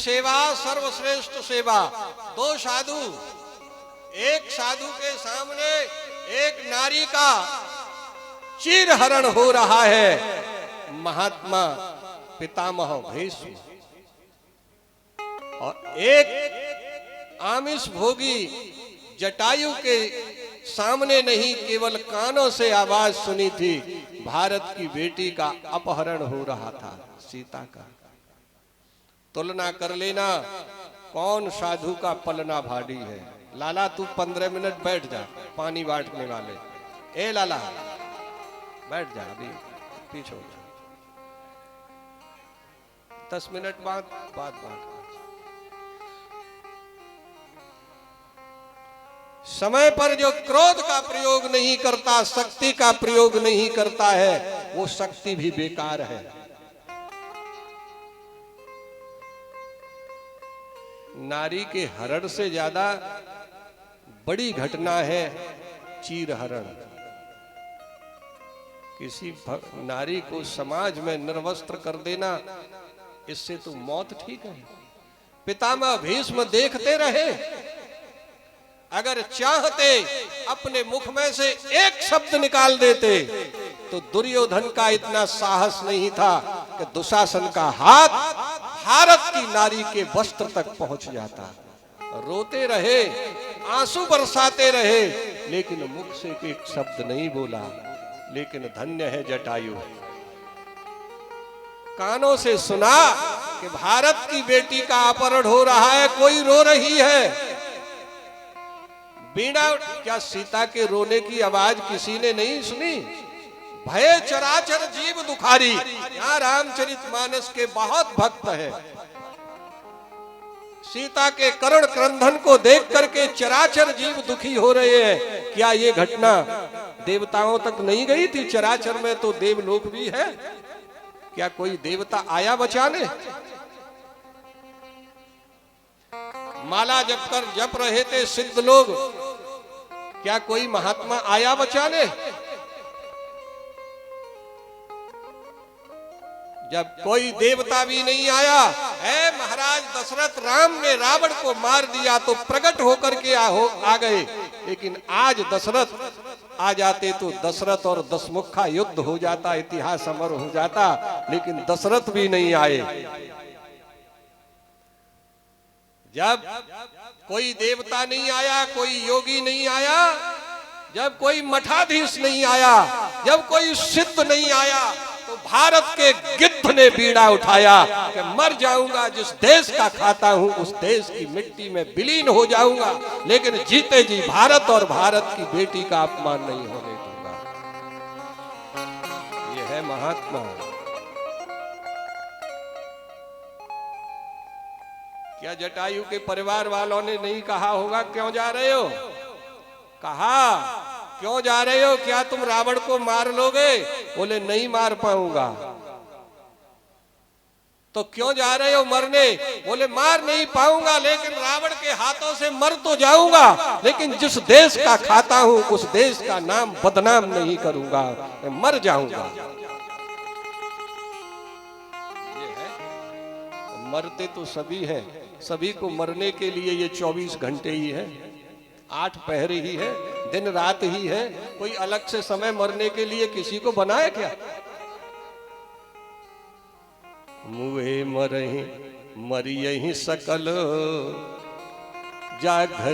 सेवा सर्वश्रेष्ठ सेवा। दो साधु, एक साधु के सामने एक नारी का चीरहरण हो रहा है, महात्मा पितामह भीष्म, और एक आमिष भोगी जटायु के सामने नहीं केवल कानों से आवाज सुनी थी, भारत की बेटी का अपहरण हो रहा था, सीता का। तुलना कर लेना कौन साधु का पलना भारी है। लाला तू 15 मिनट बैठ जा, पानी बांटने वाले। ए लाला बैठ जा, अभी पीछे हो जा, 10 मिनट बाद बात बांट। समय पर जो क्रोध का प्रयोग नहीं करता, शक्ति का प्रयोग नहीं करता है, वो शक्ति भी बेकार है। नारी के हरण से ज्यादा बड़ी घटना है चीरहरण। किसी नारी को समाज में निर्वस्त्र कर देना, इससे तो मौत ठीक है। पितामह भीष्म देखते रहे, अगर चाहते अपने मुख में से एक शब्द निकाल देते तो दुर्योधन का इतना साहस नहीं था कि दुशासन का हाथ भारत की नारी के वस्त्र तक पहुंच जाता। रोते रहे, आंसू बरसाते रहे, लेकिन मुख से एक शब्द नहीं बोला। लेकिन धन्य है जटायु, कानों से सुना कि भारत की बेटी का अपहरण हो रहा है, कोई रो रही है। बीड़ा, क्या सीता के रोने की आवाज किसी ने नहीं सुनी? भय चराचर जीव दुखारी। यहाँ रामचरितमानस के बहुत भक्त है। सीता के करुण क्रंदन को देख करके चराचर जीव दुखी हो रहे हैं। क्या ये घटना देवताओं तक नहीं गई थी? चराचर में तो देवलोक भी है। क्या कोई देवता आया बचाने? माला जप रहे थे सिद्ध लोग, क्या कोई महात्मा आया बचाने? जब कोई देवता भी नहीं आया, है महाराज दशरथ राम ने रावण को मार दिया तो प्रकट होकर के आ गए। लेकिन आज दशरथ आ जाते तो दशरथ और दशमुखा युद्ध हो जाता, इतिहास अमर हो जाता। लेकिन दशरथ भी नहीं आए। जब कोई देवता नहीं आया, कोई योगी नहीं आया, जब कोई मठाधीश नहीं आया, जब कोई सिद्ध नहीं आया, तो भारत के गिद्ध ने बीड़ा उठाया कि मर जाऊंगा, जिस देश का खाता हूं उस देश की मिट्टी में विलीन हो जाऊंगा, लेकिन जीते जी भारत और भारत की बेटी का अपमान नहीं होने दूंगा। ये है महात्मा। क्या जटायु के परिवार वालों ने नहीं कहा होगा क्यों जा रहे हो? कहा क्यों जा रहे हो? क्या तुम रावण को मार लोगे? बोले नहीं मार पाऊंगा। तो क्यों जा रहे हो मरने? बोले मार नहीं पाऊंगा, लेकिन रावण के हाथों से मर तो जाऊंगा, लेकिन जिस देश का खाता हूं उस देश का नाम बदनाम नहीं करूंगा, मैं मर जाऊंगा। ये है, मरते तो सभी हैं, सभी को मरने के लिए ये 24 घंटे ही है, 8 पहर ही है, दिन रात ही है। कोई अलग से समय मरने के लिए किसी को बनाया क्या? मुए मरहि मरियहि सकल जा घर